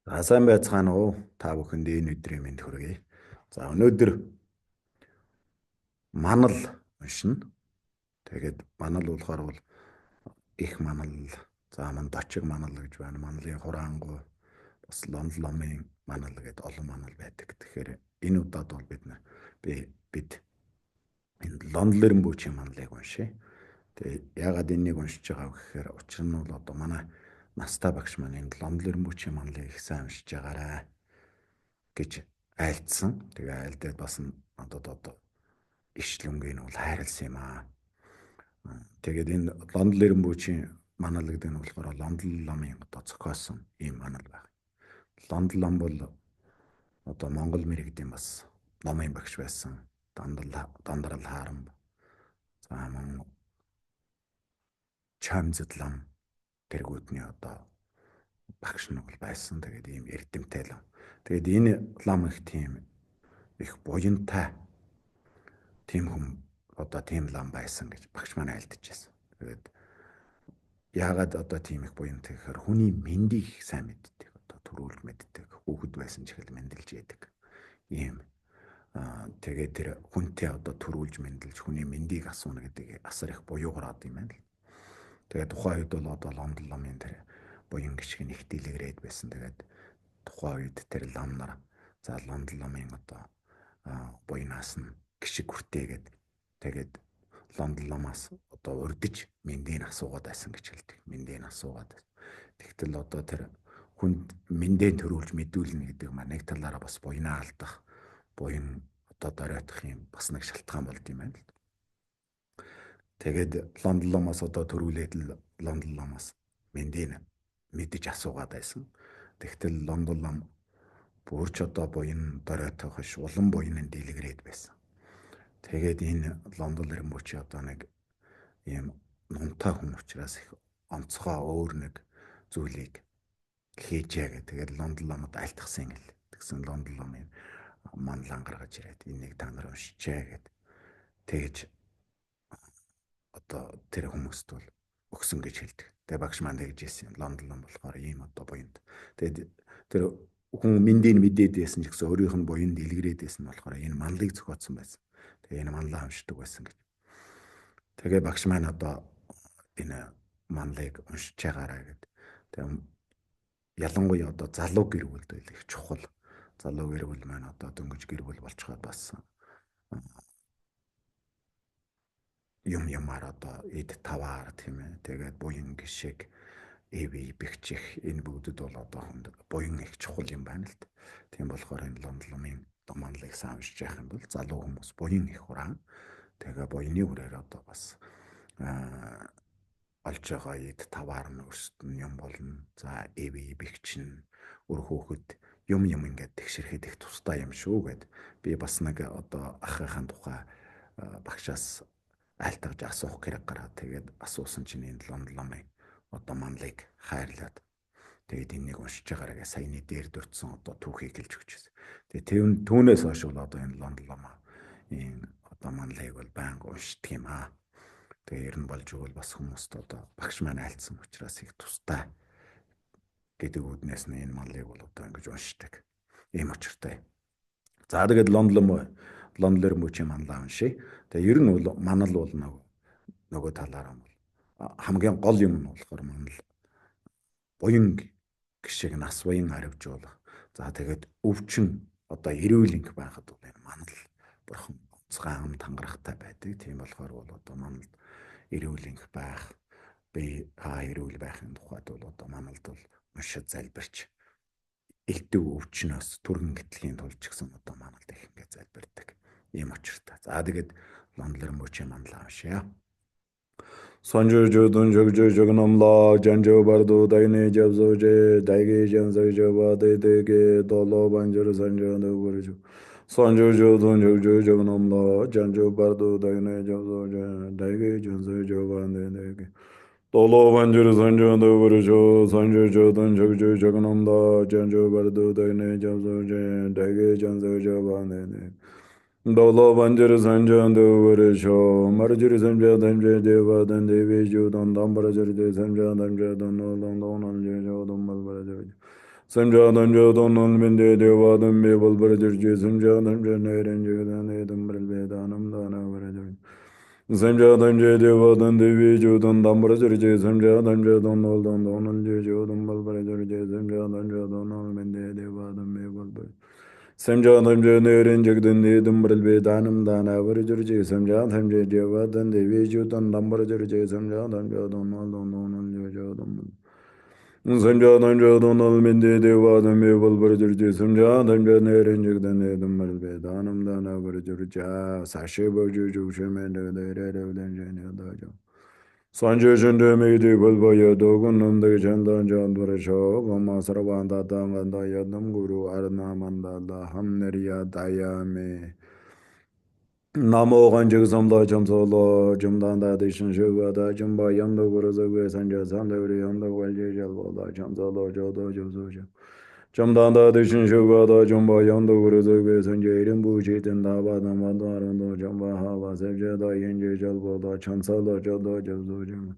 За сайн байцгаана уу? Та бүхэнд энэ өдрийн мэнд хүргэе. За өнөөдөр манал уншина. Тэгээд манал болохоор бол их манал, за манд очиг манал гэж байна. Манлын хураангуй бас ломломын манал гэдэг олон манал байдаг. Тэгэхээр энэ удаад бол бид энэ лонлерэн бүчийн манлыг уншия. Тэгээ ягаад энийг уншиж байгаа вэ гэхээр учир нь бол одоо манай настай багш маань энэ лонлерэн бүчийн манлыг их сайн уншиж байгаарай гэж айлдсан. Тэгээ айлдаад бас одоо ишлүнгийн бол хайрлсан юм аа. Тэгээд энэ Лондон Лермбүүчийн манал гэдэг нь болохоор Лондон ламын одоо зохиосон ийм манал байна. Лондон лам бол одоо Монгол мэрэгдийн бас номын багш байсан. Дандрал Хаарамб. За мөн Чамзэд лам тэргүүдний одоо багш нь бол байсан. Тэгээд ийм эрдэмтэй лам. Тэгээд энэ лам их буянтай тийм тийм лам байсан гэж багш маань айлдаж байсан. Тэгээд яагаад одоо тийм их буянтай гэхээр хүний мэндийг их сайн мэддэг. Одоо төрүүлж мэддэг. Хүүхэд байсан ч их л мэндэлж яадаг. Ийм тэгээд тэр хүнтэй одоо төрүүлж мэндэлж хүний мэндийг асууна гэдэг асар их буюугараад юм байна л. Тэгээд тухайн үед бол одоо Лондон ламын тэр буян гიშг нь их дэлгэрээд байсан. Тэгээд тухайн үед тэр лам нар за Лондон ламын одоо буянаас нь гიშг хүртээгээд тэгээд Лондон ламаас одоо урдж мэндийг асуугаад байсан гэж хэлдэг. Мэндийг асуугаад. Тэгтэл одоо тэр хүнд мэндээ төрүүлж мэдүүлнэ гэдэг маань нэг талаараа бас буянаа алдах, буян одоо доройтох юм бас нэг шалтгаан болд юм байна л. Тэгээд Лондон ламаас одоо төрүүлээд л Лондон ламаас мэндийг мэдэж асуугаад байсан. Тэгтэл Лондон лам бүрч одоо буян доройтох ш улан буян нь дэлгэрээд байсан. Тэгээд энэ Лондон Лермбүүчи одоо нэг ийм нунтаа хүн учраас их онцгой өөр нэг зүйлийг хийжээ. Тэгээд Лондон ламд альтгсан гэл. Тэгсэн Лондон ламын манлан гаргаж ирээд энийг та нар уншичээ гэд. Тэгэж одоо тэр хүмүүст бол өгсөн гэж хэлдэг. Тэгээ багш маань тэгж хэлсэн. Лондон лам болохоор ийм одоо буянд. Тэгээд тэр хүн мэндийг мэдээд байсан ч гэсэн өөрийнх нь буянд дэлгэрээд байсан болохоор энэ манлыг зохиоцсон байсан. Тэгээ энэ манлаа уншдаг байсан гэж. Тэгээ багш маань одоо энэ манлыг уншиж байгаарай гэд. Тэгээ ялангуяа одоо залуу гэр бүлд их чухал. Залуу гэр бүл маань одоо дөнгөж гэр бүл болчиход бас юмар одоо эд таваар тийм ээ. Тэгээд буян гişиг эви бэгчих энэ бүгдэд бол одоо буян их чухал юм байна л. Тийм болохоор энэ Лондон ламын манлыг сайн уншиж явах юм бол залуу хүмүүс буян их хураан. Тэгээ буяны хүрээр одоо бас олж байгаа эд таваар нь өрсөлдөн юм болно. За эви бэгчин өр хөөхөд юм ингээд тэгшэрхэд их тустай юм шүү гэд. Би бас нэг одоо ахыхын тухай багшаас айлтгаж асуух хэрэг гараад тэгээд асуусан чинь энэ Лондон ламын одоо манлыг хайрлаад тэгээд энийг уншиж байгаараа саяны дээр дурдсан одоо түүхийг хэлж өгч байсан. Тэгээд түүнээс хойш бол одоо энэ Лондон ламаа энэ одоо манлыг бол байнга уншдаг юм аа. Тэгээд ер нь болж өгвөл бас хүмүүст одоо багш маань айлтсан учраас их тустай гэдэг үднээс нь энэ манлыг бол одоо ингэж уншдаг. Ийм очиртай. За тэгээд Лондон Лермбүүчийн манлаа уншия. Тэгээ ер нь бол манал бол нөгөө талаараа бол хамгийн гол юм нь болохоор манал буян гişиг нас буян аривжуулах. За тэгээд өвчин одоо эрүүл инх байхад бол энэ манал бурхан онцгой ам тангарахтай байдаг. Тийм болохоор бол одоо манал эрүүл инх байх, би эрүүл байхын тухайд бол одоо маналд бол уншиж залбирч элдв өвчнөөс түргэн гэтлэгийн тулд ч гэсэн одоо маналд их ингээд залбирдаг. Ийм очиртай. За тэгээд Лондон Лермбүүчийн манлаа уншия. Сонжожодон жогномла жанжо барду дайне жавзоже дайге жанзожоба дэдэге доло банжор санжоно буржу. Сонжожодон жогномла жанжо барду дайне жавзоже дайге жанзожоба дэдэге доло банжор санжоно буржу. Сонжожодон жогномла жанжо барду дайне жавзоже дайге жанзожоба дэдэ게 Dolo banjir sanjan de varesho, marjir sanja damje deva dan devi judan dambara jir de sanja damje dan no long long je jo dum mal bara jo. Samjadan jadan almende devadan me balbarajurje samjadan janairan jagadan edam bralvedanam dana varajur. Samjadan je devadan devi jodan dambrajurje samjadan jadan aldan donal je jodan balbarajurje samjadan jadan almende devadan me balbar. Samjadan janairan jagadan edam bralvedanam dana varajurje samjadan je devadan devi jodan dambrajurje samjadan jadan aldan donal je jodan. Sanjadan jadan almende devadan me balbarajurje samjadan janairan jagadan edam bralvedanam dana varajurje sashe boju jugshemende dereredan janadaja. Sanjay Shinde Medi Balbaya Dogun Nanda Chandan Chandra Shah Gama Sarvanda Tanganda Yadam Guru Arna Mandala Hamneriya Dayame Namo Ganjak Samda Chamsolo Jamdanda Dishan Shugada Jamba Yanda Guru Zagwe Sanja Sandavri Yanda Valje Jalvala Chamsolo Jodo Jososha Jamdanda Dishan Shugada Jamba Yanda Guru Zagwe Sanja Irimbu Chitin Daba Namadvarando Jamba Hava Sevjada Yenje Jalvala Chamsolo Jodo Jososha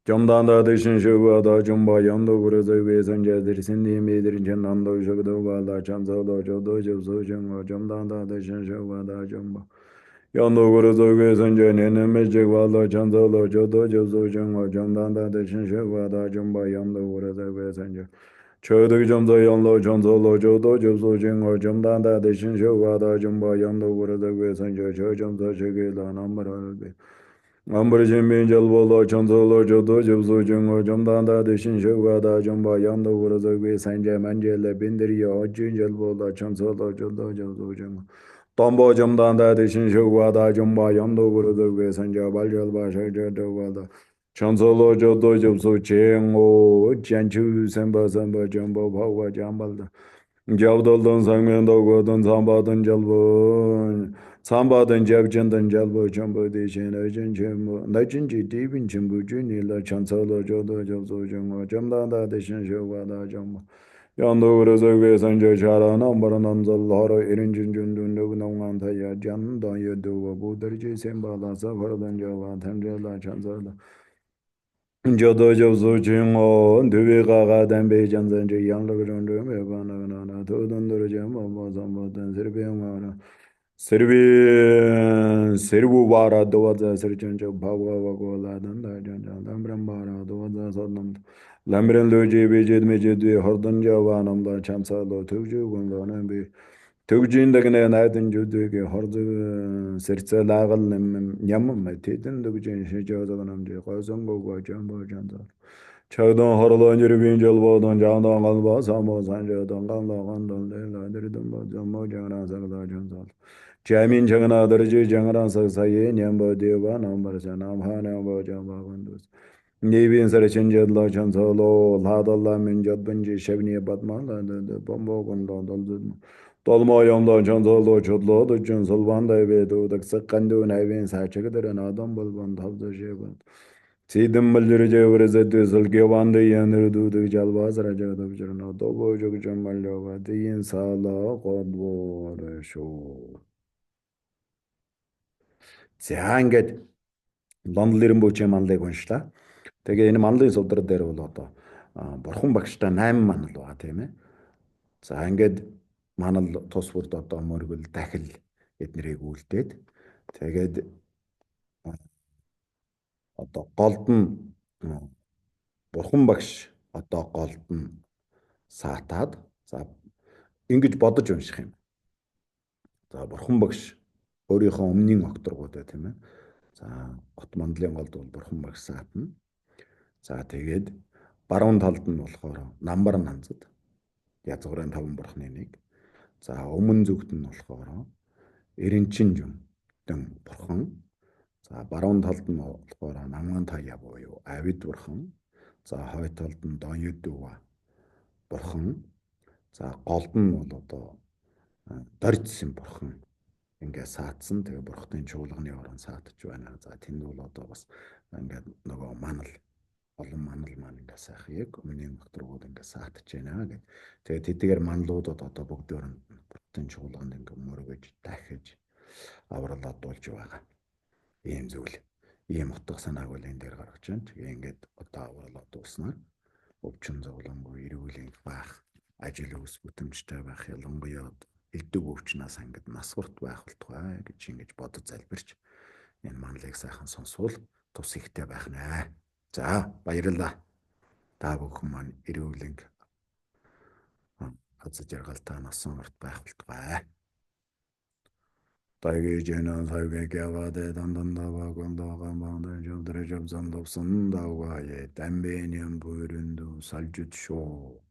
Jamdanda Dishan Shugada Jamba Yanda Guru Zagwe Sanja Dirsindi Midrin Chandanda Shugada Chamsolo Jodo Jososha Jamdanda Dishan Shugada Jamba Yando Guru Zogue Sanja Nene Mejik Wala Chanzolo Jodo Jozo Jangwa Jamdanda de Shinshigwada Jamba Yando Guru Zogue Sanja Chodik Jamza Yando Chanzolo Jodo Jozo Jangwa Jamdanda de Shinshigwada Jamba Yando Guru Zogue Sanja Cho Jamza Shigila Nambar Ambar Jimbin Jalbola Chanzolo Jodo Jozo Jangwa Jamdanda de Shinshigwada Jamba Yando Guru Zogue Sanja Manjele Bindriya Ojin Jalbola Chanzolo Jodo Jozo Jangwa Tombo Jamdanda Dishin Shugwada Jumba Yando Guru Dugwe Sanja Baljal Basha Jadawada Chansolo Jodo Jubsu Chengo Chanchu Semba Semba Jumbo Bhagwa Jambalda Javdaldan Sangmendo Godon Sambadan Jalbo Sambadan Jabjandan Jalbo Jumbo Dishin Ajin Chimbo Najinji Dibin Chimbu Junila Chansolo Jodo Jubsu Jungo Jamdanda Dishin Shugwada Jumbo Yando Guruzogwe Sanja Chara Nambara Namzal Hara Irinjin Jundun Nugunangan Thaya Jan Dan Yadu Budarji Sembala Safardan Java Tamjala Chansala Jodo Jobso Chingo Duvi Gaga Dambe Jansanji Yang Lagrundu Mevana Nana Tudundur Jamba Mazamatan Sirbiangana Sirbu Vara Dovaza Sirchancha Bhava Vagola Danda Janjan Dambrambara Dovaza Sadnam Lambren Loji Vijit Mijidvi Hordan Javanamda Chansalo Tuju Gundanambi Tujin Dagne Nathan Judviki Hordu Sirtsa Lagal Yamam Titan Dugin Shijadanamji Kazango Jamba Janza Chadon Horlon Jirvin Jalbodon Jandan Alba Samo Sanja Donganda Gondon Lela Dirdumba Jamo Jana Sagda Jansal Jamin Jagana Darji Jangaran Sasaye Nyamba Deva Nambar Sanam Hana Bojamba Gondus Nibin Sarachin Jadla Chansalo Ladala Minjadbanji Shavni Batman the Bombo Gondon Tolma Yamda Chansalo Chodlo the Jansal Vanda Vedo the Sakandu Navin Sachakadar and Adam Balban Tabda Shevan Sidam Malurja was at the Zalgavanda Yandu the Jalvas Raja of Jurno Dobo Jogamalova the Insala God Show. За ингээд лонлэрэн бүүчээ манлыг уншлаа. Тэгээ энэ манлын судар дээр бол одоо бурхан багштай 8 манал байгаа тийм ээ. За ингээд манал тус бүрд одоо мөргөл дахил эднэрийг үлдээд тэгээд одоо голд нь бурхан багш одоо голд нь саатаад за ингэж бодож унших юм. За бурхан багш өөрийнхөө өмнгийн окторгуудаа тийм ээ. За гот мандлын голд бол бурхан багш саатна. За тэгээд баруун талд нь болохоор намбар нанзад язгуурын 5 бурхны нэг. За өмнө зүгт нь болохоор эренчин жүмтэн бурхан. За баруун талд нь болохоор намган тая буюу авид бурхан. За хой талд нь донюдва бурхан. За голд нь бол одоо доржсэн бурхан. Ингээ саатсан тэгээ бурхтын чуулганы орон саатж байна. За тэнд бол одоо бас ингээд нөгөө манал олон манал маань ингээ сайх яг өмнгийн докторууд ингээ саатж байна гэд. Тэгээ тэдгээр манлуудад одоо бүгдээр нь бурхтын чуулганд ингээ мөргөж дахиж авралаад дуулж байгаа. Ийм зүйл. Ийм утга санааг бол энэ дээр гаргаж байна. Тэгээ ингээд одоо авралаад дууснаар өвчин зовлонгүй эрүүлийн баах ажил өвс бүтэмжтэй байх ялангуяа элдэг өвчнөөс ангид насварт байх болтугай гэж ингэж бодож залбирч энэ манлыг сайхан сонсвол тус ихтэй байх нэ. За баярлалаа. Та бүхэн маань эрүүлэнг аз жаргалтай насан урт байх болтугай. Тайгэж яна тайгэг яваад дандандава гондоган бандан жавдрэ жавзан ловсон давгае дамбэням бүрэнду салжуд шоо.